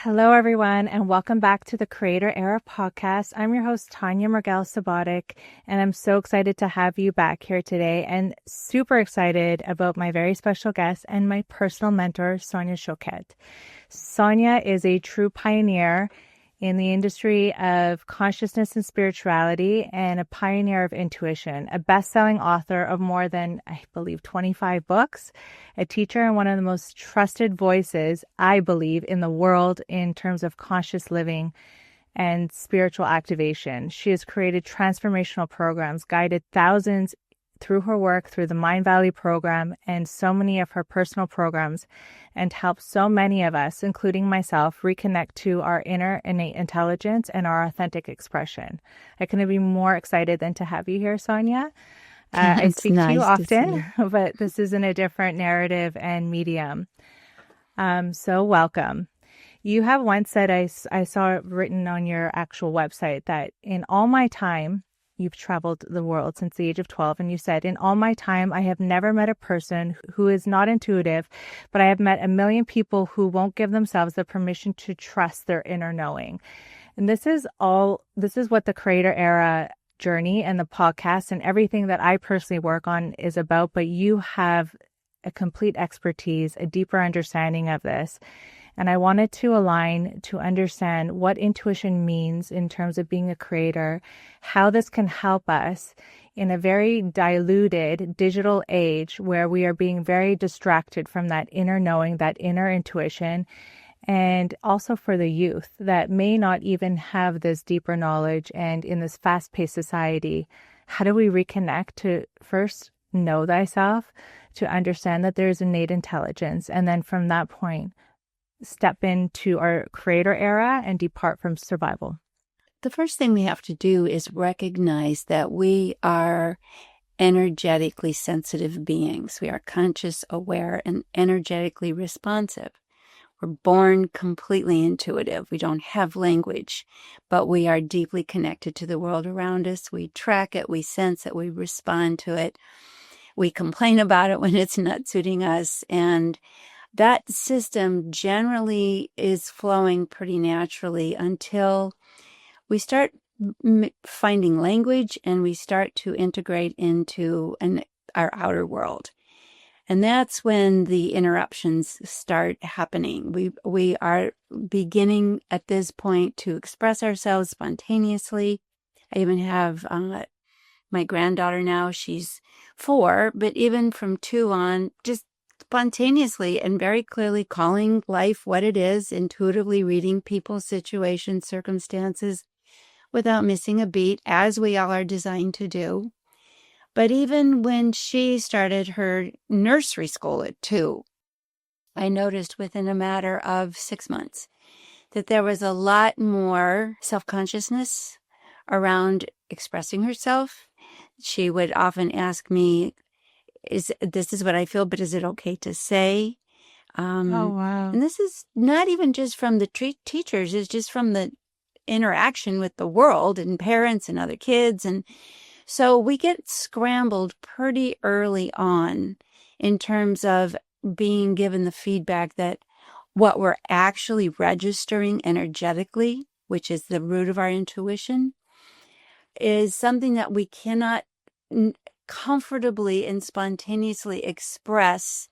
Hello, everyone, and welcome back to the Creator Era podcast. I'm your host, Tanja Sabotic, and I'm so excited to have you back here today and super excited about my very special guest and my personal mentor, Sonia Choquette. Sonia is a true pioneer in the industry of consciousness and spirituality and a pioneer of intuition, a best-selling author of more than, I believe, 25 books, a teacher and one of the most trusted voices, I believe, in the world in terms of conscious living and spiritual activation. She has created transformational programs, guided thousands through her work, through the Mind Valley program and so many of her personal programs, and helped so many of us, including myself, reconnect to our inner innate intelligence and our authentic expression. I couldn't be more excited than to have you here, Sonia. I speak to you often, but this is in a different narrative and medium. So welcome. You have once said, I saw it written on your actual website, that in all my time, you've traveled the world since the age of 12. And you said, in all my time, I have never met a person who is not intuitive, but I have met a million people who won't give themselves the permission to trust their inner knowing. And this is what the Creator Era journey and the podcast and everything that I personally work on is about. But you have a complete expertise, a deeper understanding of this. And I wanted to align to understand what intuition means in terms of being a creator, how this can help us in a very diluted digital age where we are being very distracted from that inner knowing, that inner intuition, and also for the youth that may not even have this deeper knowledge. And in this fast-paced society, how do we reconnect to first know thyself, to understand that there is innate intelligence, and then from that point, step into our creator era and depart from survival? The first thing we have to do is recognize that we are energetically sensitive beings. We are conscious, aware, and energetically responsive. We're born completely intuitive. We don't have language, but we are deeply connected to the world around us. We track it, we sense it, we respond to it. We complain about it when it's not suiting us, and that system generally is flowing pretty naturally until we start finding language and we start to integrate into our outer world. And that's when the interruptions start happening. We are beginning at this point to express ourselves spontaneously. I even have my granddaughter now, she's 4, but even from 2 on, just spontaneously and very clearly calling life what it is, intuitively reading people's situations, circumstances, without missing a beat, as we all are designed to do. But even when she started her nursery school at 2, I noticed within a matter of 6 months that there was a lot more self-consciousness around expressing herself. She would often ask me, this is what I feel, but is it okay to say? Oh, wow. And this is not even just from the teachers, it's just from the interaction with the world and parents and other kids. And so we get scrambled pretty early on in terms of being given the feedback that what we're actually registering energetically, which is the root of our intuition, is something that we cannot comfortably and spontaneously express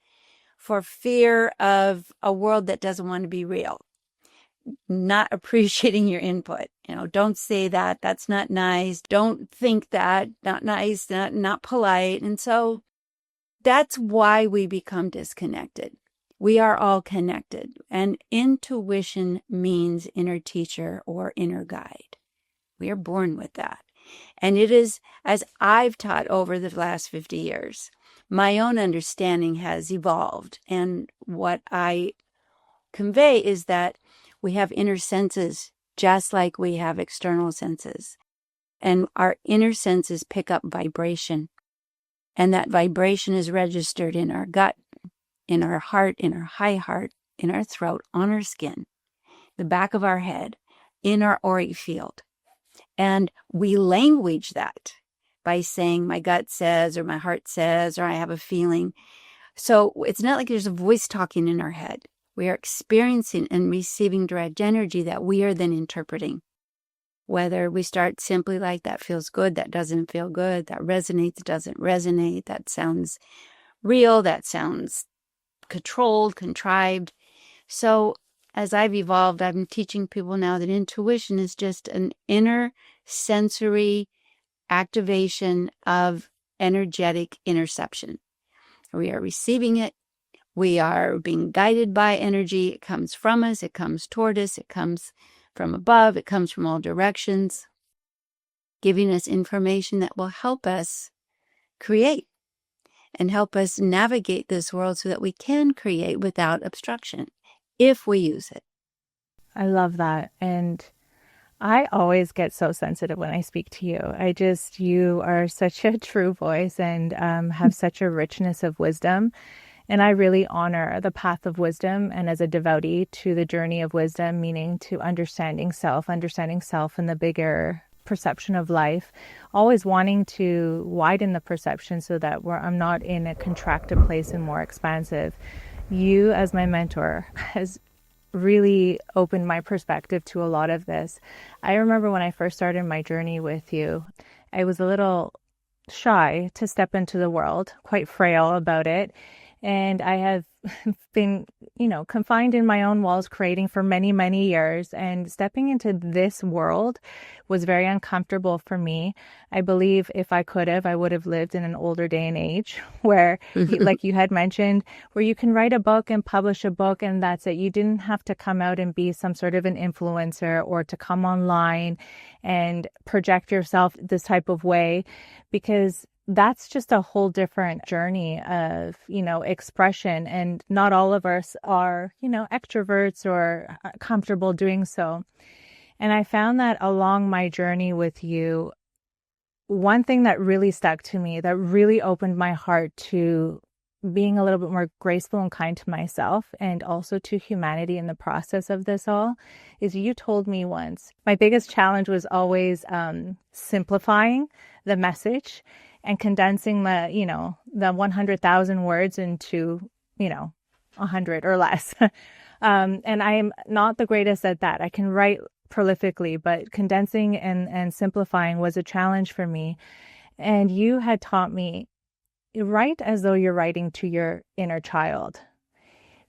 for fear of a world that doesn't want to be real. Not appreciating your input. Don't say that. That's not nice. Don't think that. Not nice. Not polite. And so that's why we become disconnected. We are all connected. And intuition means inner teacher or inner guide. We are born with that. And it is, as I've taught over the last 50 years, my own understanding has evolved. And what I convey is that we have inner senses just like we have external senses. And our inner senses pick up vibration. And that vibration is registered in our gut, in our heart, in our high heart, in our throat, on our skin, the back of our head, in our auric field. And we language that by saying my gut says, or my heart says, or I have a feeling. So it's not like there's a voice talking in our head. We are experiencing and receiving direct energy that we are then interpreting. Whether we start simply like, that feels good, that doesn't feel good, that resonates, doesn't resonate, that sounds real, that sounds controlled, contrived. So as I've evolved, I'm teaching people now that intuition is just an inner sensory activation of energetic interception. We are receiving it. We are being guided by energy. It comes from us. It comes toward us. It comes from above. It comes from all directions, giving us information that will help us create and help us navigate this world so that we can create without obstruction if we use it. I love that. And I always get so sensitive when I speak to you. You are such a true voice and have such a richness of wisdom. And I really honor the path of wisdom, and as a devotee to the journey of wisdom, meaning to understanding self and the bigger perception of life, always wanting to widen the perception so that I'm not in a contracted place and more expansive. You, as my mentor, has really opened my perspective to a lot of this. I remember when I first started my journey with you, I was a little shy to step into the world, quite frail about it. And I have been, confined in my own walls, creating for many, many years. And stepping into this world was very uncomfortable for me. I believe if I could have, I would have lived in an older day and age where, like you had mentioned, where you can write a book and publish a book and that's it. You didn't have to come out and be some sort of an influencer or to come online and project yourself this type of way, because that's just a whole different journey of, expression. And not all of us are, extroverts or comfortable doing so. And I found that along my journey with you, one thing that really stuck to me, that really opened my heart to being a little bit more graceful and kind to myself and also to humanity in the process of this all, is you told me once, my biggest challenge was always simplifying the message and condensing the 100,000 words into, 100 or less. And I am not the greatest at that. I can write prolifically, but condensing and simplifying was a challenge for me. And you had taught me, write as though you're writing to your inner child.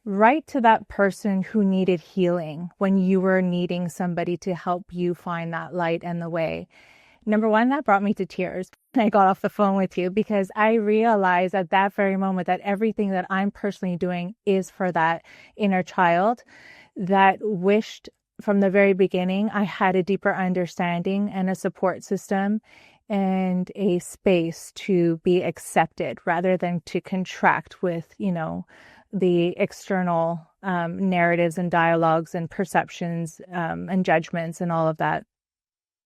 Write to that person who needed healing when you were needing somebody to help you find that light and the way. Number one, that brought me to tears. I got off the phone with you because I realized at that very moment that everything that I'm personally doing is for that inner child that wished from the very beginning I had a deeper understanding and a support system and a space to be accepted rather than to contract with, the external narratives and dialogues and perceptions and judgments and all of that.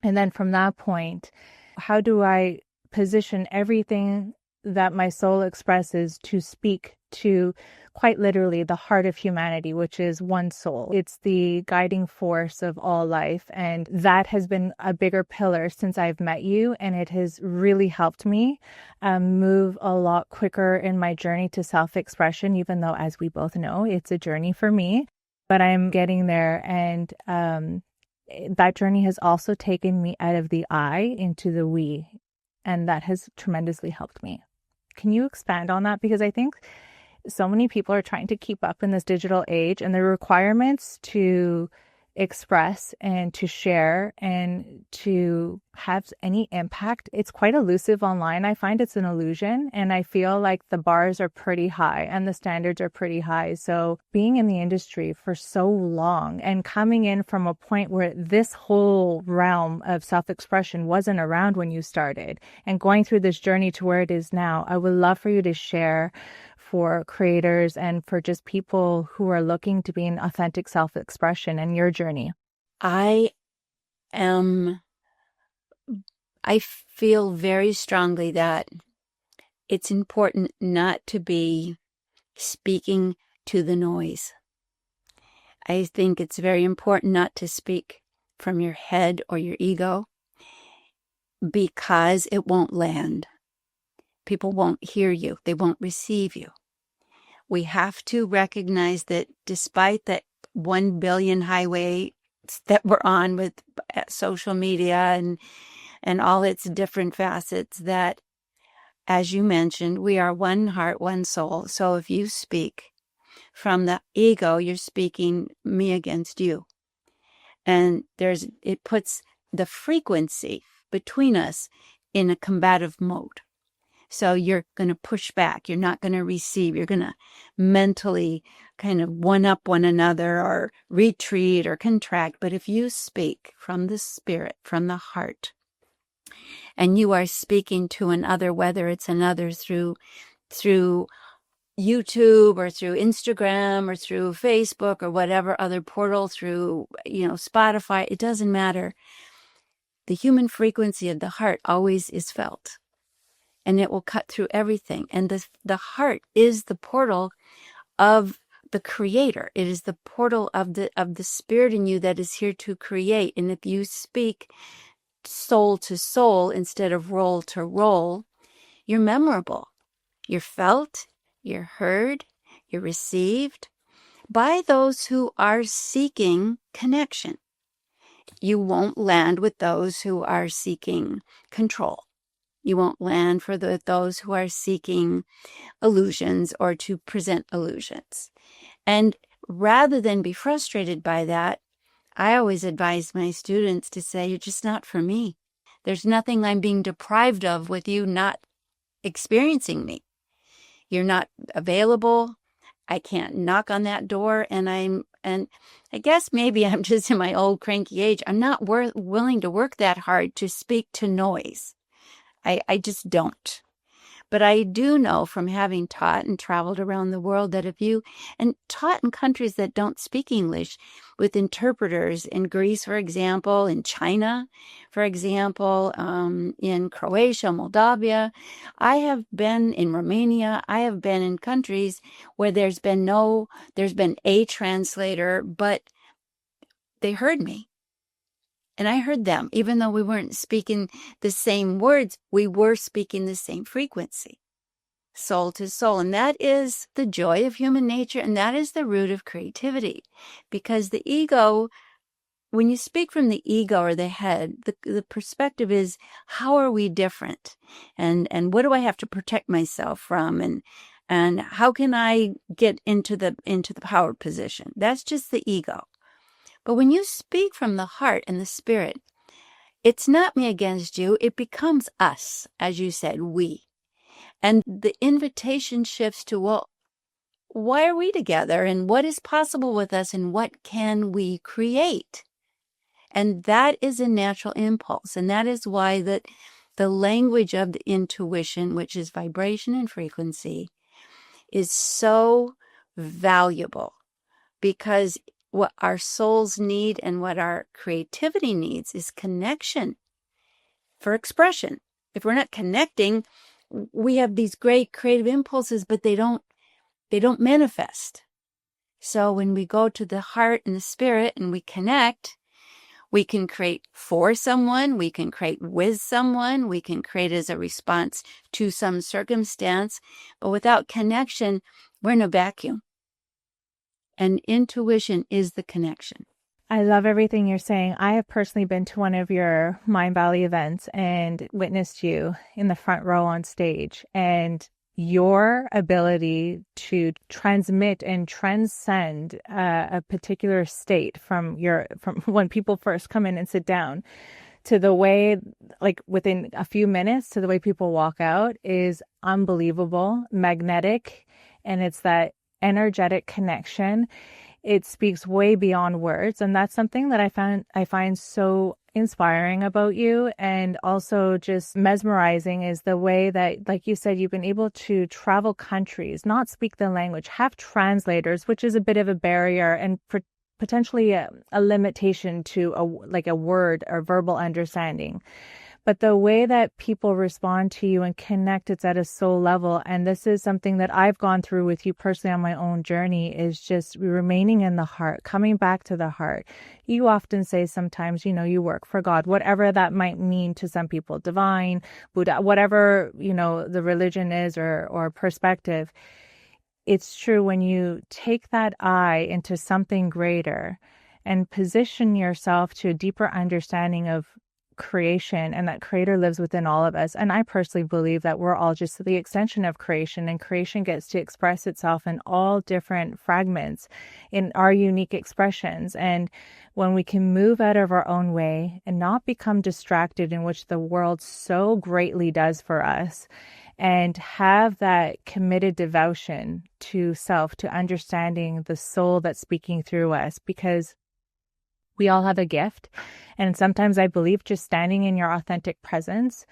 And then from that point, how do I position everything that my soul expresses to speak to quite literally the heart of humanity, which is one soul? It's the guiding force of all life. And that has been a bigger pillar since I've met you. And it has really helped me move a lot quicker in my journey to self-expression, even though, as we both know, it's a journey for me, but I'm getting there. And that journey has also taken me out of the I into the we, and that has tremendously helped me. Can you expand on that? Because I think so many people are trying to keep up in this digital age, and the requirements to express and to share and to have any impact, it's quite elusive online. I find it's an illusion, and I feel like the bars are pretty high and the standards are pretty high. So being in the industry for so long and coming in from a point where this whole realm of self-expression wasn't around when you started, and going through this journey to where it is now, I would love for you to share for creators and for just people who are looking to be an authentic self-expression and your journey. I feel very strongly that it's important not to be speaking to the noise. I think it's very important not to speak from your head or your ego, because it won't land. People won't hear you. They won't receive you. We have to recognize that despite that 1 billion highway that we're on with social media and all its different facets, that, as you mentioned, we are one heart, one soul. So if you speak from the ego, you're speaking me against you. And it puts the frequency between us in a combative mode. So you're going to push back. You're not going to receive. You're going to mentally kind of one-up one another or retreat or contract. But if you speak from the spirit, from the heart, and you are speaking to another, whether it's another through YouTube or through Instagram or through Facebook or whatever other portal, through, Spotify, it doesn't matter. The human frequency of the heart always is felt, and it will cut through everything. And the heart is the portal of the creator. It is the portal of the spirit in you that is here to create. And if you speak soul to soul instead of roll to roll, you're memorable. You're felt, you're heard, you're received by those who are seeking connection. You won't land with those who are seeking control. You won't land for those who are seeking illusions or to present illusions. And rather than be frustrated by that, I always advise my students to say, you're just not for me. There's nothing I'm being deprived of with you not experiencing me. You're not available. I can't knock on that door. And I guess maybe I'm just in my old cranky age. I'm not willing to work that hard to speak to noise. I just don't. But I do know from having taught and traveled around the world that and taught in countries that don't speak English with interpreters, in Greece, for example, in China, for example, in Croatia, Moldavia. I have been in Romania. I have been in countries where there's been a translator, but they heard me. And I heard them. Even though we weren't speaking the same words, we were speaking the same frequency, soul to soul. And that is the joy of human nature. And that is the root of creativity. Because the ego, when you speak from the ego or the head, the perspective is, how are we different? And what do I have to protect myself from? And how can I get into the power position? That's just the ego. But when you speak from the heart and the spirit, it's not me against you. It becomes us, as you said, we. And the invitation shifts to, well, why are we together? And what is possible with us? And what can we create? And that is a natural impulse. And that is why the language of the intuition, which is vibration and frequency, is so valuable, because what our souls need and what our creativity needs is connection for expression. If we're not connecting, we have these great creative impulses, but they don't manifest. So when we go to the heart and the spirit and we connect, we can create for someone, we can create with someone, we can create as a response to some circumstance, but without connection, we're in a vacuum. And intuition is the connection. I love everything you're saying. I have personally been to one of your Mind Valley events and witnessed you in the front row on stage. And your ability to transmit and transcend a particular state from when people first come in and sit down to the way, like within a few minutes, to the way people walk out is unbelievable, magnetic, and it's that energetic connection. It speaks way beyond words, and that's something that I find so inspiring about you, and also just mesmerizing is the way that, like you said, you've been able to travel countries, not speak the language, have translators, which is a bit of a barrier and potentially a limitation to a word or verbal understanding. But the way that people respond to you and connect, it's at a soul level. And this is something that I've gone through with you personally on my own journey, is just remaining in the heart, coming back to the heart. You often say sometimes, you work for God, whatever that might mean to some people, divine, Buddha, whatever, the religion is or perspective. it's true when you take that eye into something greater and position yourself to a deeper understanding of creation, and that creator lives within all of us. And I personally believe that we're all just the extension of creation, and creation gets to express itself in all different fragments in our unique expressions. And when we can move out of our own way and not become distracted, in which the world so greatly does for us, and have that committed devotion to self, to understanding the soul that's speaking through us, because we all have a gift. And sometimes I believe just standing in your authentic presence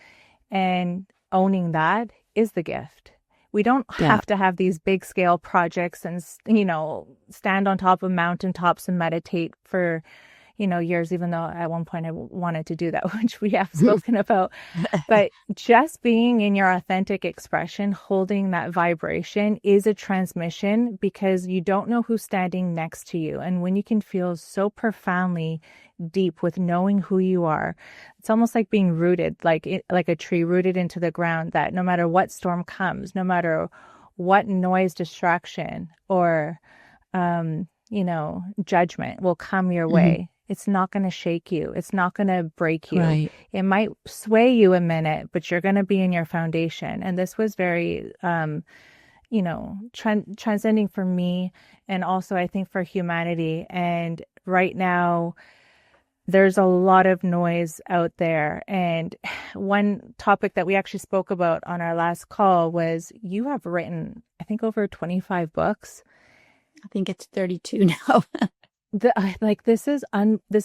and owning that is the gift. We don't have to have these big scale projects and, stand on top of mountaintops and meditate for, years, even though at one point I wanted to do that, which we have spoken about. But just being in your authentic expression, holding that vibration is a transmission, because you don't know who's standing next to you. And when you can feel so profoundly deep with knowing who you are, it's almost like being rooted, like a tree rooted into the ground, that no matter what storm comes, no matter what noise, distraction, or, judgment will come your way, it's not going to shake you. It's not going to break you. Right. It might sway you a minute, but you're going to be in your foundation. And this was very, transcending for me, and also I think for humanity. And right now, there's a lot of noise out there. And one topic that we actually spoke about on our last call was, you have written, I think, over 25 books. I think it's 32 now. This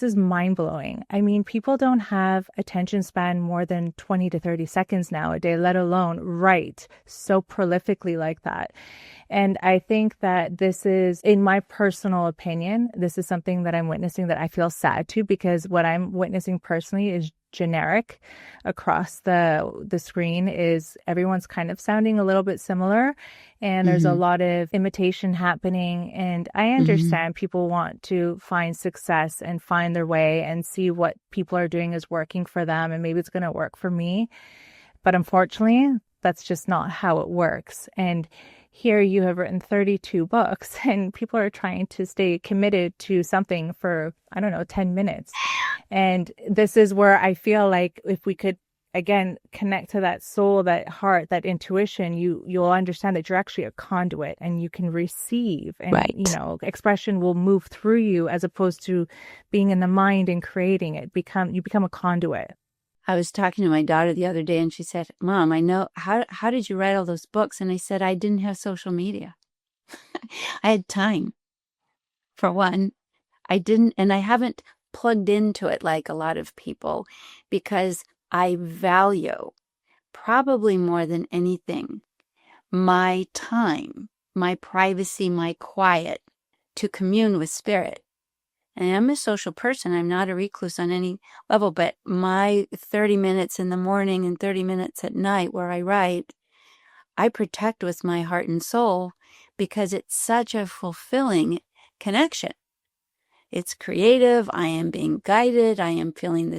is mind-blowing. I mean, people don't have attention span more than 20 to 30 seconds nowadays, let alone write so prolifically like that. And I think that this is, in my personal opinion, this is something that I'm witnessing that I feel sad to, because what I'm witnessing personally is generic across the screen. Is everyone's kind of sounding a little bit similar, and there's a lot of imitation happening. And I understand people want to find success and find their way and see what people are doing is working for them, and maybe it's going to work for me. But unfortunately, that's just not how it works. And here you have written 32 books, and people are trying to stay committed to something for, 10 minutes. And this is where I feel like if we could, again, connect to that soul, that heart, that intuition, you'll understand that you're actually a conduit, and you can receive, and, expression will move through you, as opposed to being in the mind and creating it. You become a conduit. I was talking to my daughter the other day, and she said, "Mom, I know, how did you write all those books?" And I said, I didn't have social media. I had time, for one. I didn't, and I haven't plugged into it like a lot of people, because I value, probably more than anything, my time, my privacy, my quiet, to commune with spirit. And I'm a social person. I'm not a recluse on any level, but my 30 minutes in the morning and 30 minutes at night where I write, I protect with my heart and soul, because it's such a fulfilling connection. It's creative. I am being guided. I am feeling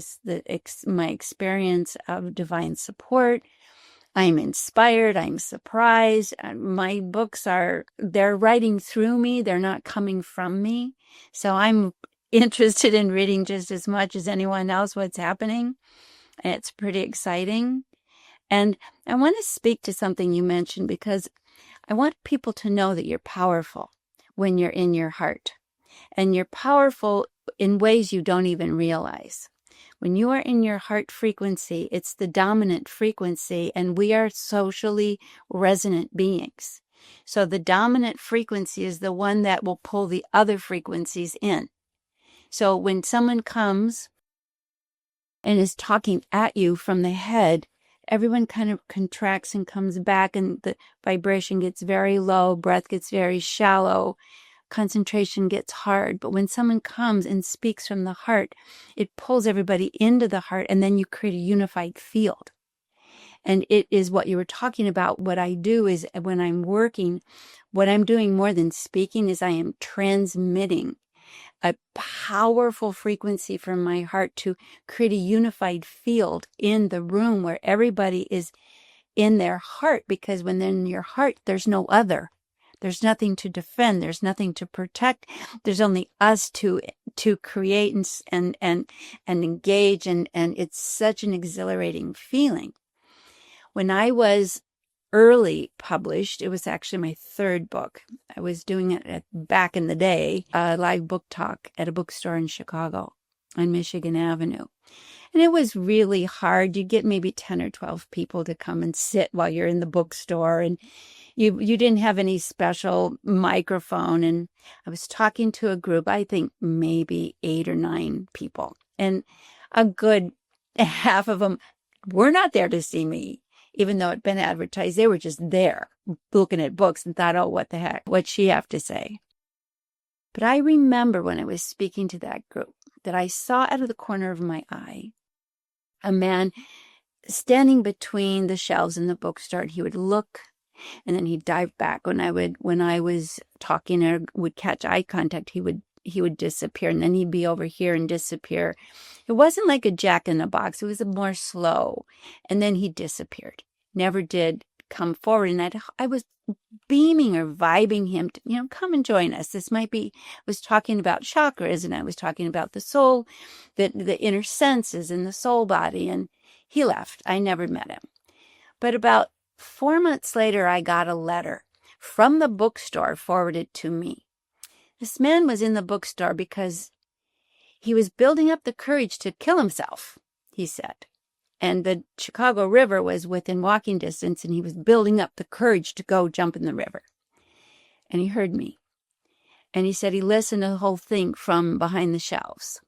my experience of divine support. I'm inspired. I'm surprised. My books they're writing through me. They're not coming from me. So I'm interested in reading just as much as anyone else what's happening. And it's pretty exciting. And I want to speak to something you mentioned, because I want people to know that you're powerful when you're in your heart. And you're powerful in ways you don't even realize. When you are in your heart frequency, it's the dominant frequency, and we are socially resonant beings. So the dominant frequency is the one that will pull the other frequencies in. So when someone comes and is talking at you from the head, everyone kind of contracts and comes back, and the vibration gets very low, breath gets very shallow, concentration gets hard. But when someone comes and speaks from the heart, it pulls everybody into the heart, and then you create a unified field. And it is what you were talking about. What I do is, when I'm working, what I'm doing more than speaking is I am transmitting a powerful frequency from my heart to create a unified field in the room where everybody is in their heart. Because when they're in your heart, there's no other. There's nothing to defend. There's nothing to protect. There's only us to create and engage. And it's such an exhilarating feeling. When I was early published, it was actually my third book. I was doing it back in the day, a live book talk at a bookstore in Chicago on Michigan Avenue. And it was really hard. You get maybe 10 or 12 people to come and sit while you're in the bookstore. And you didn't have any special microphone. And I was talking to a group, I think maybe 8 or 9 people. And a good half of them were not there to see me, even though it'd been advertised. They were just there looking at books and thought, oh, what the heck, what'd she have to say? But I remember when I was speaking to that group that I saw out of the corner of my eye a man standing between the shelves in the bookstore. He would look and then he'd dive back. When I was talking or would catch eye contact, he would disappear, and then he'd be over here and disappear. It wasn't like a Jack in the Box. It was more slow. And then he disappeared. Never did come forward. And I was beaming or vibing him to, come and join us. This might be, I was talking about chakras, and I was talking about the soul, the inner senses and the soul body. And he left. I never met him. But about 4 months later, I got a letter from the bookstore forwarded to me. This man was in the bookstore because he was building up the courage to kill himself, he said. And the Chicago River was within walking distance, and he was building up the courage to go jump in the river. And he heard me. And he said he listened to the whole thing from behind the shelves.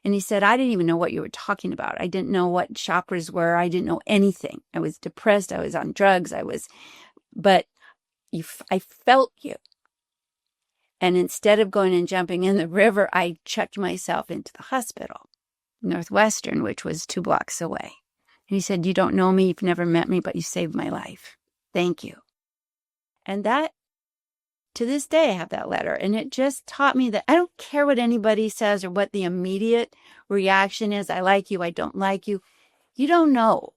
And he said, I didn't even know what you were talking about. I didn't know what chakras were. I didn't know anything. I was depressed. I was on drugs. But I felt you. And instead of going and jumping in the river, I checked myself into the hospital, Northwestern, which was 2 blocks away. And he said, you don't know me. You've never met me, but you saved my life. Thank you. And that, to this day, I have that letter. And it just taught me that I don't care what anybody says or what the immediate reaction is. I like you. I don't like you. You don't know.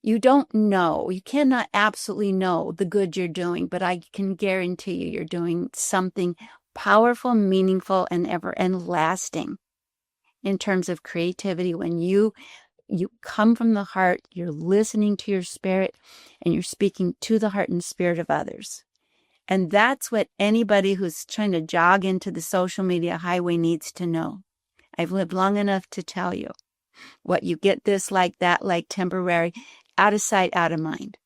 You don't know. You cannot absolutely know the good you're doing, but I can guarantee you're doing something powerful, meaningful, and lasting in terms of creativity. When you come from the heart, you're listening to your spirit, and you're speaking to the heart and spirit of others. And that's what anybody who's trying to jog into the social media highway needs to know. I've lived long enough to tell you what you get, this, like that, like temporary, out of sight, out of mind.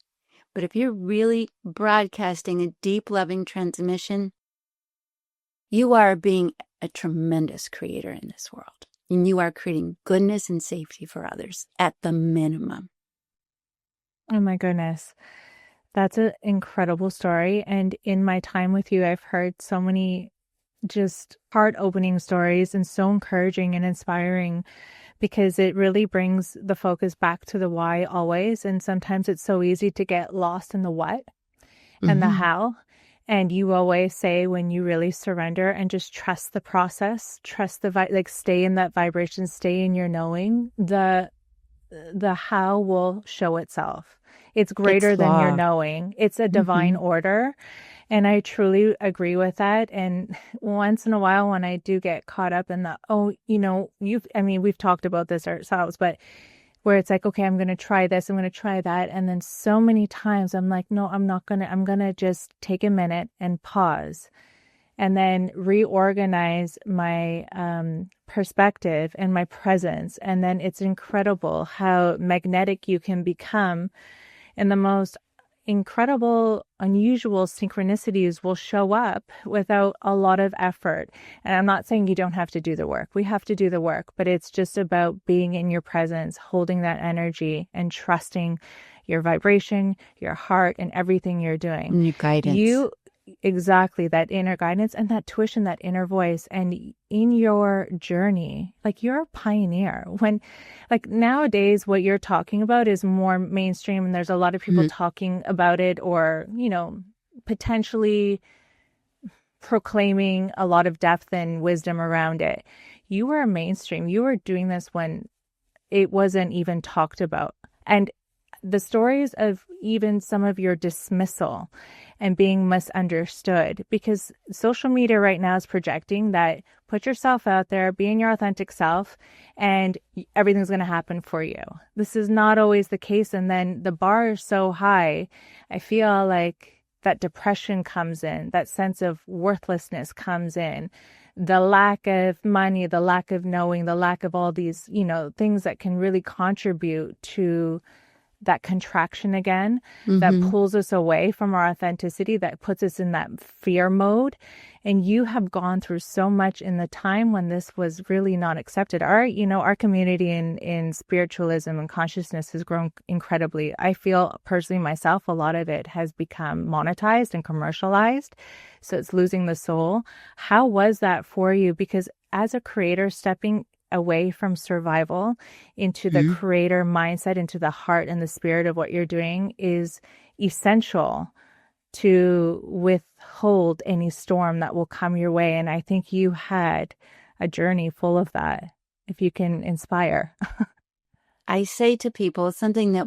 But if you're really broadcasting a deep, loving transmission, you are being a tremendous creator in this world. And you are creating goodness and safety for others at the minimum. Oh my goodness. That's an incredible story. And in my time with you, I've heard so many just heart-opening stories, and so encouraging and inspiring, because it really brings the focus back to the why always. And sometimes it's so easy to get lost in the what and the how. And you always say, when you really surrender and just trust the process, trust the stay in that vibration, stay in your knowing, the how will show itself. It's greater than your knowing. It's a divine order. And I truly agree with that. And once in a while, when I do get caught up in we've talked about this ourselves, but where it's like, okay, I'm going to try this, I'm going to try that. And then so many times I'm like, no, I'm going to just take a minute and pause, and then reorganize my perspective and my presence. And then it's incredible how magnetic you can become, and the most incredible, unusual synchronicities will show up without a lot of effort. And I'm not saying you don't have to do the work. We have to do the work, but it's just about being in your presence, holding that energy, and trusting your vibration, your heart, and everything you're doing. And your guidance. Exactly, that inner guidance and that tuition, that inner voice. And in your journey, like, you're a pioneer. When, like, nowadays, what you're talking about is more mainstream, and there's a lot of people talking about it, or, potentially proclaiming a lot of depth and wisdom around it. You were mainstream. You were doing this when it wasn't even talked about. And the stories of even some of your dismissal and being misunderstood, because social media right now is projecting that put yourself out there, being your authentic self, and everything's going to happen for you. This is not always the case. And then the bar is so high, I feel like that depression comes in, that sense of worthlessness comes in, the lack of money, the lack of knowing, the lack of all these, things that can really contribute to that contraction again, that pulls us away from our authenticity, that puts us in that fear mode. And you have gone through so much in the time when this was really not accepted. Our community in spiritualism and consciousness has grown incredibly. I feel personally myself, a lot of it has become monetized and commercialized. So it's losing the soul. How was that for you? Because as a creator, stepping away from survival into the creator mindset, into the heart and the spirit of what you're doing is essential to withhold any storm that will come your way. And I think you had a journey full of that, if you can inspire. I say to people, something that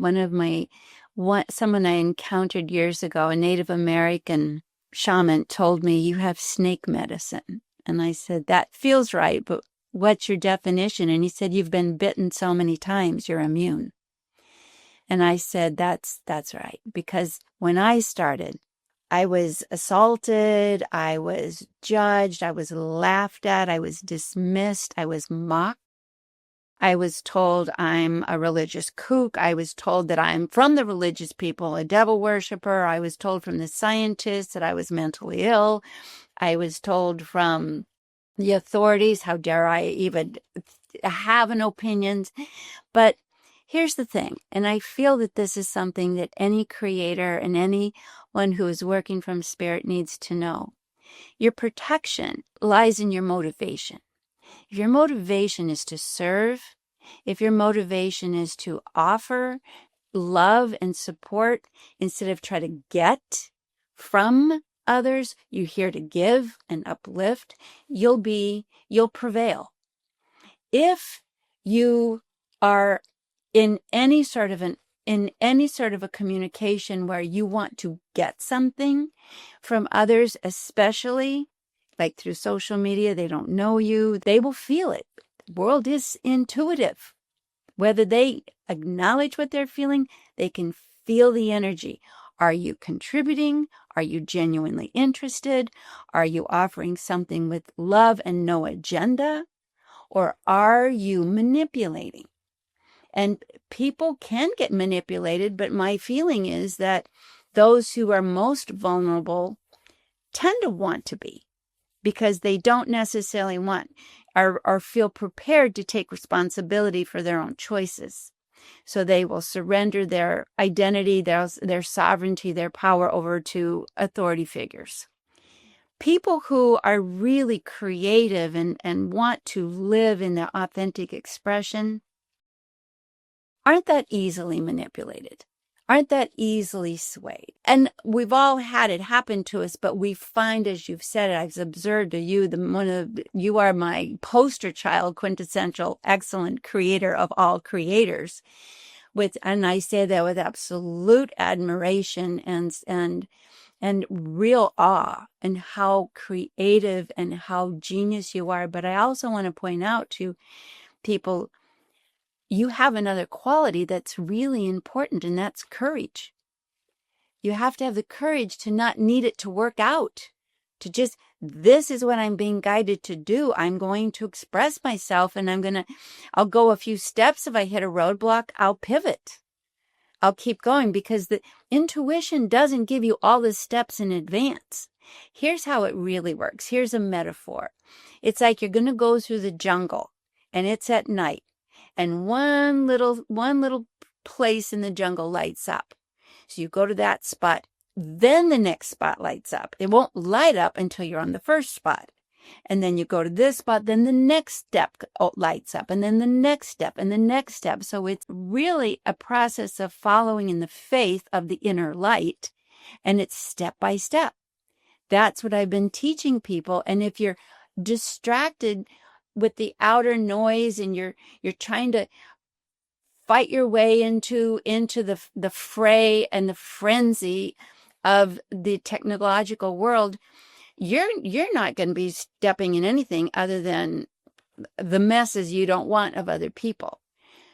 someone I encountered years ago, a Native American shaman, told me, you have snake medicine. And I said, that feels right, but what's your definition? And he said, you've been bitten so many times, you're immune. And I said, that's right. Because when I started, I was assaulted, I was judged, I was laughed at, I was dismissed, I was mocked. I was told I'm a religious kook. I was told that I'm from the religious people, a devil worshiper. I was told from the scientists that I was mentally ill. I was told from the authorities, how dare I even have an opinion? But here's the thing, and I feel that this is something that any creator and anyone who is working from spirit needs to know. Your protection lies in your motivation. If your motivation is to serve, if your motivation is to offer love and support instead of try to get from others, you're here to give and uplift, you'll prevail. If you are in any sort of a communication where you want to get something from others, especially like through social media, they don't know you, they will feel it. The world is intuitive. Whether they acknowledge what they're feeling, they can feel the energy. Are you contributing? Are you genuinely interested? Are you offering something with love and no agenda? Or are you manipulating? And people can get manipulated, but my feeling is that those who are most vulnerable tend to want to be, because they don't necessarily want or feel prepared to take responsibility for their own choices. So they will surrender their identity, their sovereignty, their power over to authority figures. People who are really creative and want to live in their authentic expression aren't that easily manipulated, aren't that easily swayed. And we've all had it happen to us, but we find, as you've said, I've observed you, you are my poster child, quintessential, excellent creator of all creators. And I say that with absolute admiration and real awe, and how creative and how genius you are. But I also want to point out to people, you have another quality that's really important, and that's courage. You have to have the courage to not need it to work out, to just, this is what I'm being guided to do. I'm going to express myself, and I'll go a few steps. If I hit a roadblock, I'll pivot. I'll keep going, because the intuition doesn't give you all the steps in advance. Here's how it really works. Here's a metaphor. It's like you're going to go through the jungle, and it's at night, and one little place in the jungle lights up. So you go to that spot, then the next spot lights up. It won't light up until you're on the first spot. And then you go to this spot, then the next step lights up, and then the next step, and the next step. So it's really a process of following in the faith of the inner light, and it's step by step. That's what I've been teaching people. And if you're distracted with the outer noise, and you're trying to fight your way into the fray and the frenzy of the technological world, you're not going to be stepping in anything other than the messes you don't want of other people.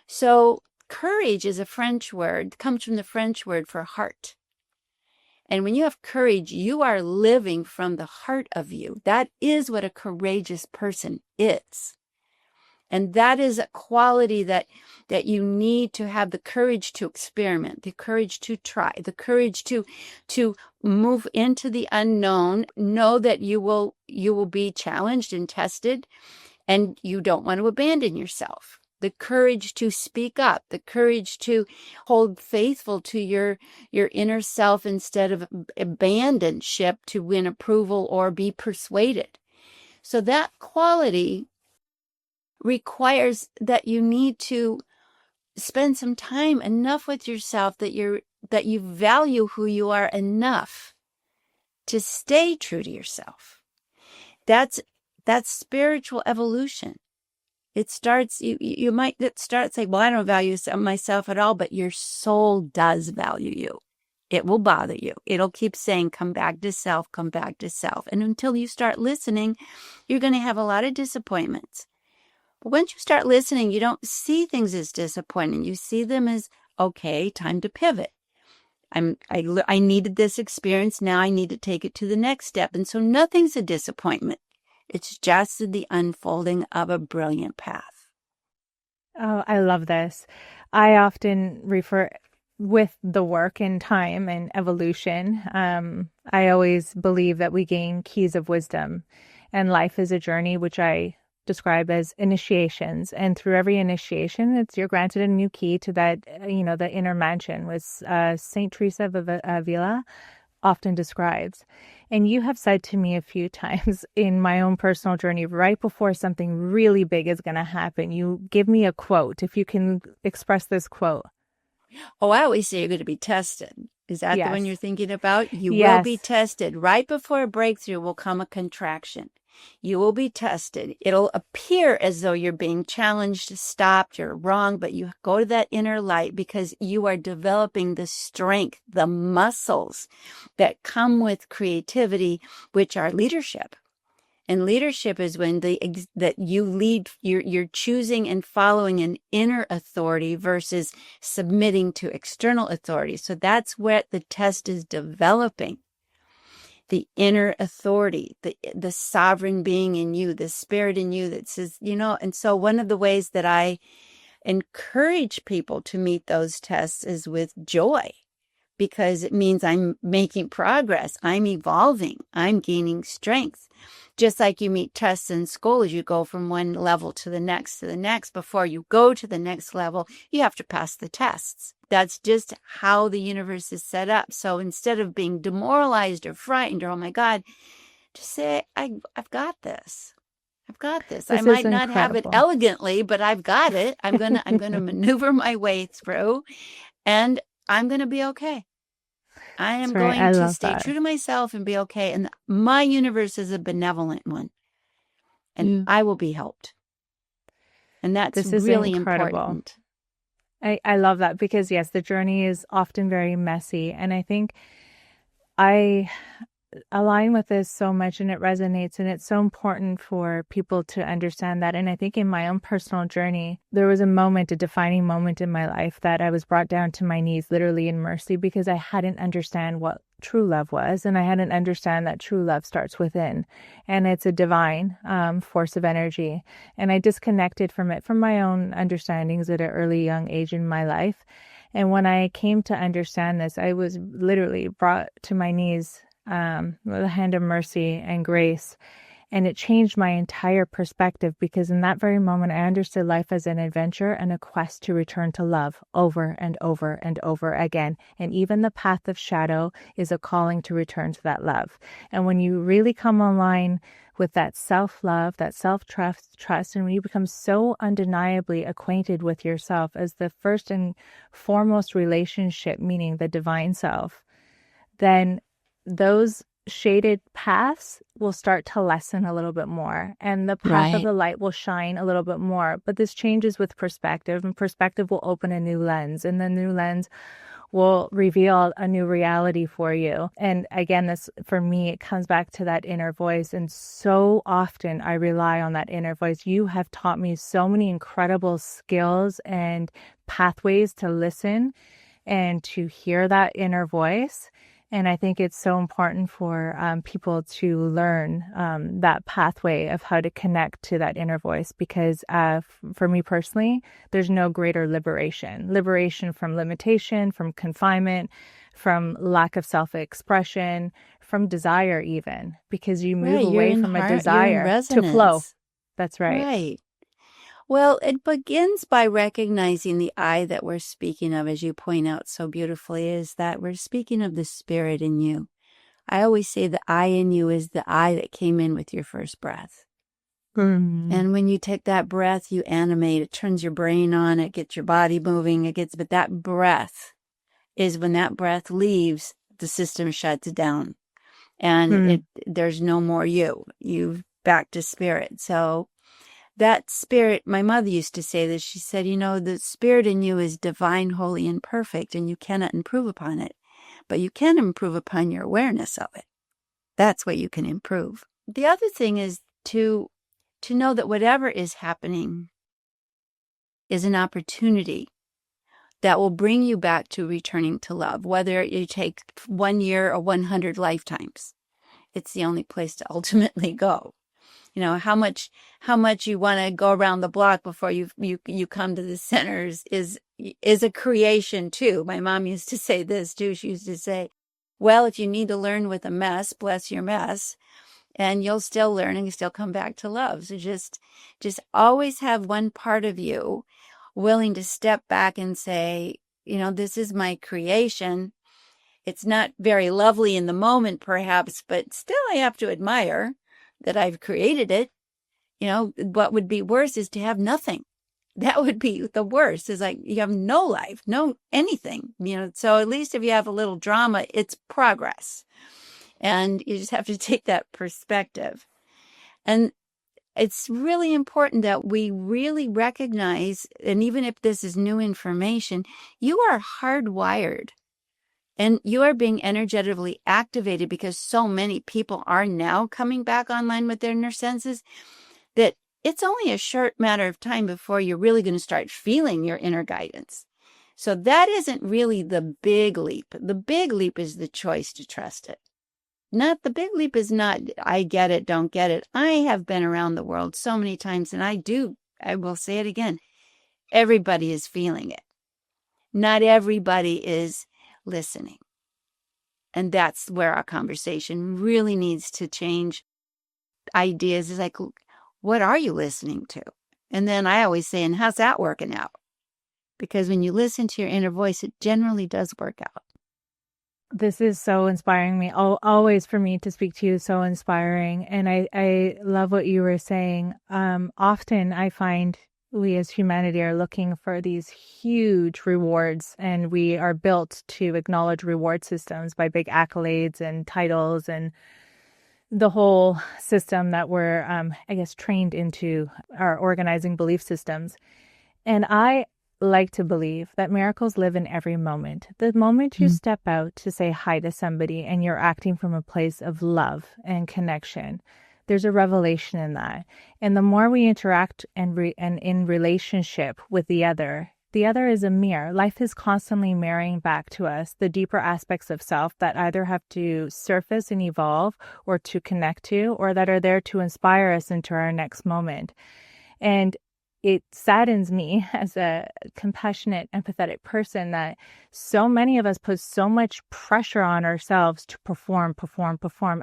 So courage is a French word, comes from the French word for heart. And when you have courage, you are living from the heart of you. That is what a courageous person is. And that is a quality that you need to have: the courage to experiment, the courage to try, the courage to move into the unknown, know that you will be challenged and tested, and you don't want to abandon yourself. The courage to speak up, the courage to hold faithful to your inner self instead of abandon ship to win approval or be persuaded. So that quality requires that you need to spend some time enough with yourself that you value who you are enough to stay true to yourself. That's spiritual evolution. It starts, you might start saying, well, I don't value myself at all, but your soul does value you. It will bother you. It'll keep saying, come back to self, come back to self. And until you start listening, you're going to have a lot of disappointments. But once you start listening, you don't see things as disappointing. You see them as, okay, time to pivot. I needed this experience. Now I need to take it to the next step. And so nothing's a disappointment. It's just the unfolding of a brilliant path. Oh, I love this. I often refer with the work and time and evolution. I always believe that we gain keys of wisdom, and life is a journey, which I describe as initiations. And through every initiation, you're granted a new key to that, the inner mansion, was Saint Teresa of Avila often describes. And you have said to me a few times in my own personal journey, right before something really big is going to happen, you give me a quote. If you can express this quote. Oh, I always say you're going to be tested. Is that Yes. the one you're thinking about? You Yes. will be tested. Right before a breakthrough will come a contraction. You will be tested. It'll appear as though you're being challenged, stopped, you're wrong, but you go to that inner light because you are developing the strength, the muscles that come with creativity, which are leadership. And leadership is when that you lead, you're choosing and following an inner authority versus submitting to external authority. So that's where the test is developing. The inner authority, the sovereign being in you, the spirit in you that says, and so one of the ways that I encourage people to meet those tests is with joy, because it means I'm making progress, I'm evolving, I'm gaining strength. Just like you meet tests in school as you go from one level to the next, before you go to the next level, you have to pass the tests. That's just how the universe is set up. So instead of being demoralized or frightened or, oh my God, just say, I've got this. I've got this. I might not have it elegantly, but I've got it. I'm gonna maneuver my way through, and I'm gonna be okay. I am going to stay true to myself and be okay. And my universe is a benevolent one, and I will be helped. And that's really important. I love that, because yes, the journey is often very messy. And I think I align with this so much, and it resonates, and it's so important for people to understand that. And I think in my own personal journey, there was a defining moment in my life that I was brought down to my knees, literally in mercy, because I hadn't understand what true love was. And I hadn't understand that true love starts within, and it's a divine force of energy. And I disconnected from it, from my own understandings at an early young age in my life. And when I came to understand this, I was literally brought to my knees with a hand of mercy and grace. And it changed my entire perspective, because in that very moment, I understood life as an adventure and a quest to return to love over and over and over again. And even the path of shadow is a calling to return to that love. And when you really come online with that self-love, that self-trust, and when you become so undeniably acquainted with yourself as the first and foremost relationship, meaning the divine self, then those shaded paths will start to lessen a little bit more, and the path of the light will shine a little bit more. But this changes with perspective, and perspective will open a new lens, and the new lens will reveal a new reality for you. And again, this, for me, it comes back to that inner voice. And so often I rely on that inner voice. You have taught me so many incredible skills and pathways to listen and to hear that inner voice. And I think it's so important for people to learn that pathway of how to connect to that inner voice, because for me personally, there's no greater liberation from limitation, from confinement, from lack of self-expression, from desire even, because you move away from a desire to flow. That's right. Right. Well, it begins by recognizing the I that we're speaking of, as you point out so beautifully, is that we're speaking of the spirit in you. I always say the I in you is the I that came in with your first breath. And when you take that breath, you animate, it turns your brain on, it gets your body moving, but that breath is, when that breath leaves, the system shuts down and there's no more you back to spirit. So that spirit, my mother used to say this. She said, the spirit in you is divine, holy, and perfect, and you cannot improve upon it, but you can improve upon your awareness of it. That's what you can improve. The other thing is to know that whatever is happening is an opportunity that will bring you back to returning to love, whether you take 1 year or 100 lifetimes. It's the only place to ultimately go. How much you want to go around the block before you come to the centers is a creation too. My mom used to say this too. She used to say, well, if you need to learn with a mess, bless your mess, and you'll still learn and you still come back to love. So just always have one part of you willing to step back and say, this is my creation. It's not very lovely in the moment, perhaps, but still I have to admire that I've created it. What would be worse is to have nothing. That would be the worst, is like you have no life, no anything, so at least if you have a little drama, it's progress. And you just have to take that perspective. And it's really important that we really recognize, and even if this is new information, you are hardwired. And you are being energetically activated, because so many people are now coming back online with their inner senses, that it's only a short matter of time before you're really going to start feeling your inner guidance. So that isn't really the big leap. The big leap is the choice to trust it. The big leap is not, I get it, don't get it. I have been around the world so many times, and I will say it again. Everybody is feeling it. Not everybody is listening. And that's where our conversation really needs to change. Ideas is like, what are you listening to? And then I always say, and how's that working out? Because when you listen to your inner voice, it generally does work out. This is so inspiring me. Always for me to speak to you is so inspiring. And I love what you were saying. Often I find we as humanity are looking for these huge rewards, and we are built to acknowledge reward systems by big accolades and titles and the whole system that we're, trained into, our organizing belief systems. And I like to believe that miracles live in every moment. The moment you step out to say hi to somebody and you're acting from a place of love and connection, there's a revelation in that. And the more we interact and in relationship with the other is a mirror. Life is constantly mirroring back to us the deeper aspects of self that either have to surface and evolve or to connect to, or that are there to inspire us into our next moment. And it saddens me as a compassionate, empathetic person that so many of us put so much pressure on ourselves to perform,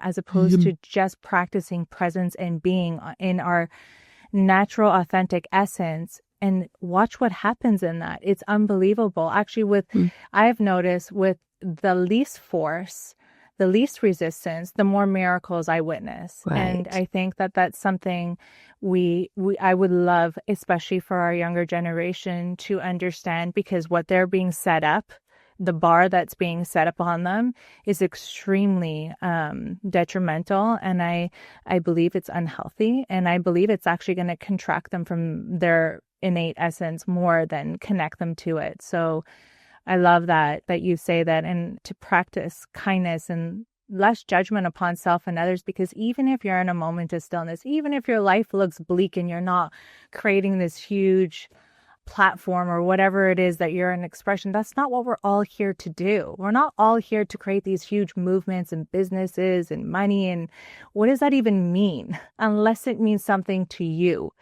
as opposed to just practicing presence and being in our natural, authentic essence. And watch what happens in that. It's unbelievable. Actually, I've noticed with the least force, the least resistance, the more miracles I witness. Right. And I think that that's something I would love, especially for our younger generation, to understand, because what they're being set up, the bar that's being set up on them, is extremely detrimental. And I believe it's unhealthy. And I believe it's actually going to contract them from their innate essence more than connect them to it. So I love that you say that, and to practice kindness and less judgment upon self and others, because even if you're in a moment of stillness, even if your life looks bleak and you're not creating this huge platform or whatever it is that you're an expression, that's not what we're all here to do. We're not all here to create these huge movements and businesses and money. And what does that even mean? Unless it means something to you,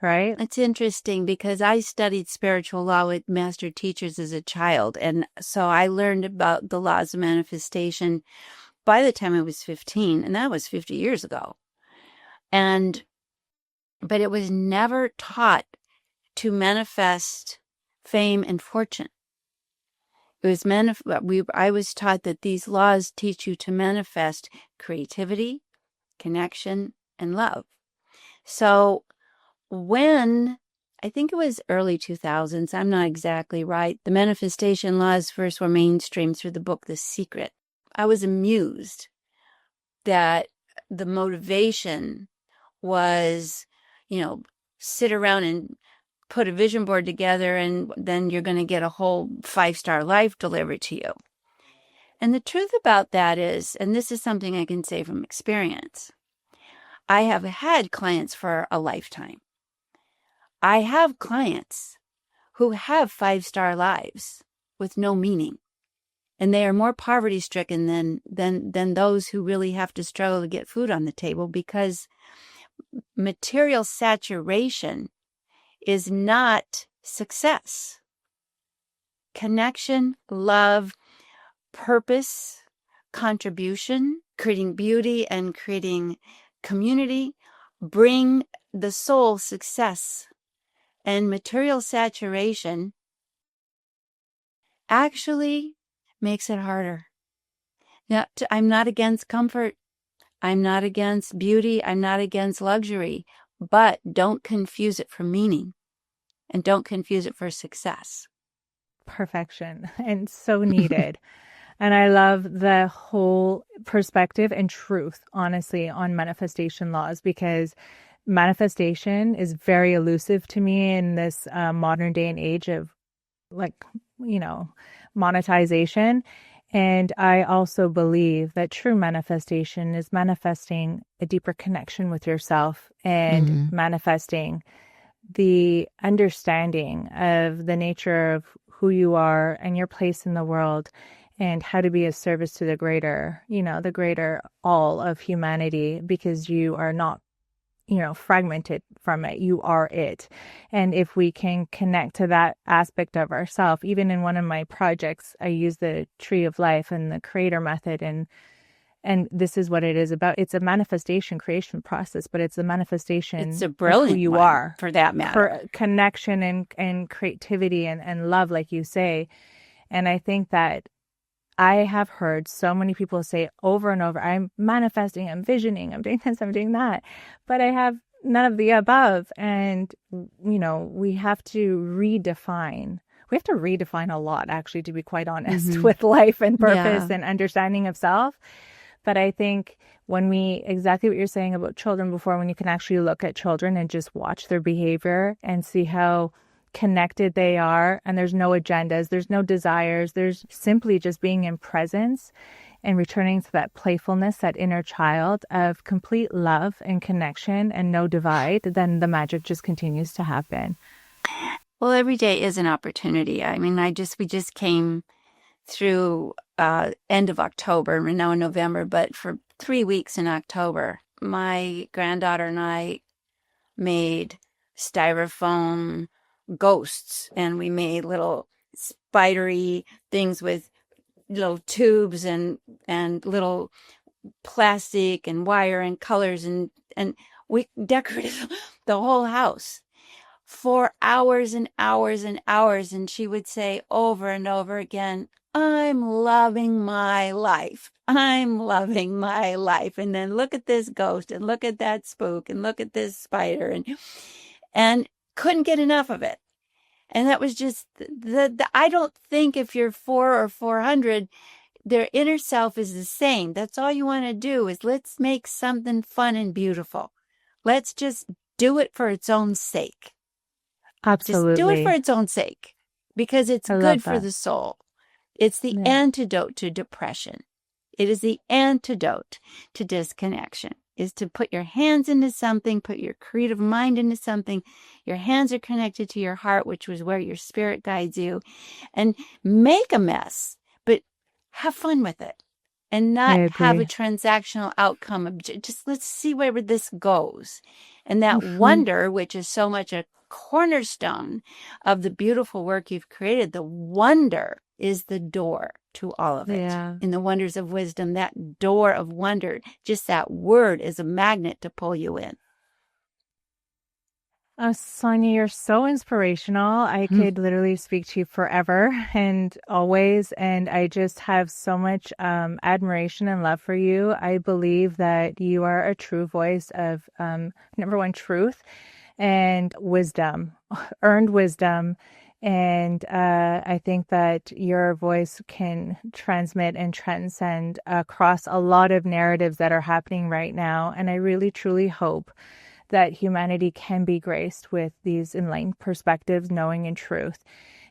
right? It's interesting because I studied spiritual law with master teachers as a child. And so I learned about the laws of manifestation by the time I was 15, and that was 50 years ago. But it was never taught to manifest fame and fortune. It was I was taught that these laws teach you to manifest creativity, connection, and love. So when, I think it was early 2000s, I'm not exactly right, the manifestation laws first were mainstreamed through the book The Secret. I was amused that the motivation was, sit around and put a vision board together and then you're going to get a whole 5-star life delivered to you. And the truth about that is, and this is something I can say from experience, I have had clients for a lifetime. I have clients who have 5-star lives with no meaning. And they are more poverty stricken than those who really have to struggle to get food on the table, because material saturation is not success. Connection, love, purpose, contribution, creating beauty and creating community bring the soul success. And material saturation actually makes it harder. Now, I'm not against comfort. I'm not against beauty. I'm not against luxury. But don't confuse it for meaning. And don't confuse it for success. Perfection, and so needed. And I love the whole perspective and truth, honestly, on manifestation laws, because manifestation is very elusive to me in this modern day and age of monetization. And I also believe that true manifestation is manifesting a deeper connection with yourself and manifesting the understanding of the nature of who you are and your place in the world and how to be of service to the greater all of humanity, because you are not fragmented from it. You are it. And if we can connect to that aspect of ourselves, even in one of my projects, I use the tree of life and the creator method. And this is what it is about. It's a manifestation creation process, but it's a manifestation it's a brilliant of who you one, are, for that matter. For connection and creativity and love, like you say. And I think that I have heard so many people say over and over, I'm manifesting, I'm visioning, I'm doing this, I'm doing that. But I have none of the above. And, we have to redefine. We have to redefine a lot, actually, to be quite honest, with life and purpose and understanding of self. But I think exactly what you're saying about children before, when you can actually look at children and just watch their behavior and see how connected they are, and there's no agendas, there's no desires, there's simply just being in presence and returning to that playfulness, that inner child of complete love and connection and no divide, then the magic just continues to happen. Well, every day is an opportunity. I mean, we just came through end of October, we're now in November, but for 3 weeks in October, my granddaughter and I made styrofoam ghosts, and we made little spidery things with little tubes and little plastic and wire and colors, and we decorated the whole house for hours and hours and hours. And she would say over and over again, I'm loving my life. I'm loving my life. And then look at this ghost, and look at that spook, and look at this spider, and couldn't get enough of it. And that was just I don't think if you're 4 or 400, their inner self is the same. That's all you want to do is let's make something fun and beautiful. Let's just do it for its own sake. Absolutely. Just do it for its own sake, because it's good for the soul. It's the Yeah. antidote to depression. It is the antidote to disconnection, is to put your hands into something, put your creative mind into something. Your hands are connected to your heart, which was where your spirit guides you, and make a mess, but have fun with it and I not have a agree. transactional outcome of just let's see where this goes. And that Hmm. wonder, which is so much a cornerstone of the beautiful work you've created, the wonder is the door to all of it. Yeah. In the wonders of wisdom, that door of wonder, just that word is a magnet to pull you in. Sonia, you're so inspirational. I could literally speak to you forever and always. And I just have so much admiration and love for you. I believe that you are a true voice of number one, truth and wisdom, earned wisdom. And I think that your voice can transmit and transcend across a lot of narratives that are happening right now. And I really, truly hope that humanity can be graced with these enlightened perspectives, knowing and truth.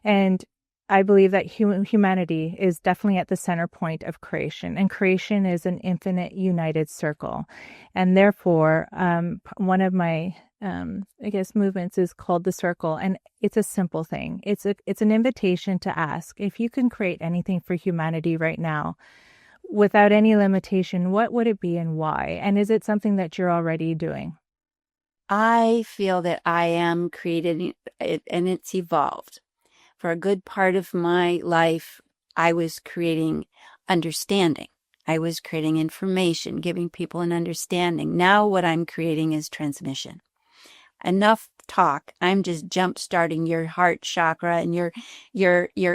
And I believe that humanity is definitely at the center point of creation, and creation is an infinite united circle. And therefore, one of my, I guess, movements is called the circle, and it's a simple thing. It's an invitation to ask if you can create anything for humanity right now, without any limitation. What would it be and why? And is it something that you're already doing? I feel that I am creating it, and it's evolved. For a good part of my life, I was creating understanding. I was creating information, giving people an understanding. Now what I'm creating is transmission. Enough talk. I'm just jump starting your heart chakra and your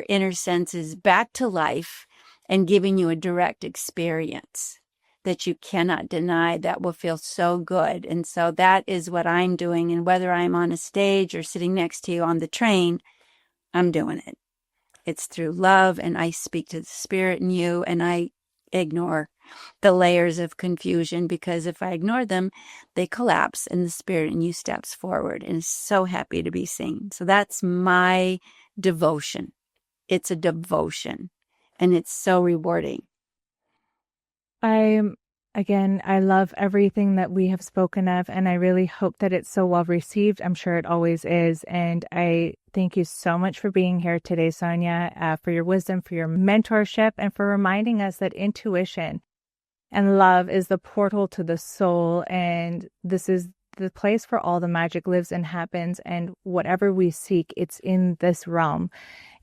inner senses back to life and giving you a direct experience that you cannot deny, that will feel so good. And so that is what I'm doing. And whether I'm on a stage or sitting next to you on the train, I'm doing it. It's through love, and I speak to the spirit in you, and I ignore the layers of confusion, because if I ignore them, they collapse and the spirit in you steps forward and is so happy to be seen. So that's my devotion. It's a devotion, and it's so rewarding. I, again, I love everything that we have spoken of, and I really hope that it's so well received. I'm sure it always is. And I thank you so much for being here today, Sonia, for your wisdom, for your mentorship, and for reminding us that intuition and love is the portal to the soul. And this is the place where all the magic lives and happens. And whatever we seek, it's in this realm.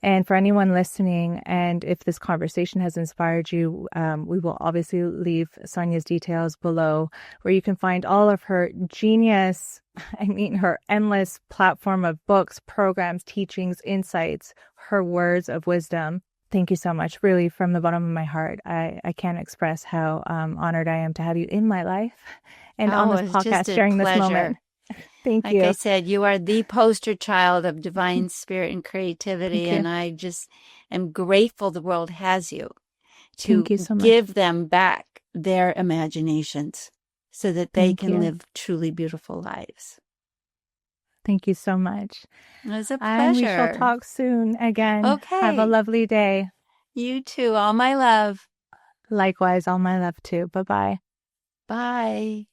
And for anyone listening, and if this conversation has inspired you, we will obviously leave Sonia's details below, where you can find all of her genius, her endless platform of books, programs, teachings, insights, her words of wisdom. Thank you so much. Really, from the bottom of my heart, I can't express how honored I am to have you in my life and on Oh, this it's just podcast a during this pleasure. moment. Thank Like I you. said, you are the poster child of divine spirit and creativity. Thank you. And I just am grateful the world has you Thank to you so much. give them back their imaginations so that they Thank can you. live truly beautiful lives. Thank you so much. It was a And we shall pleasure. talk soon again. Have a Okay. lovely day. You too. All my love. Likewise, all my love too. Bye-bye. Bye.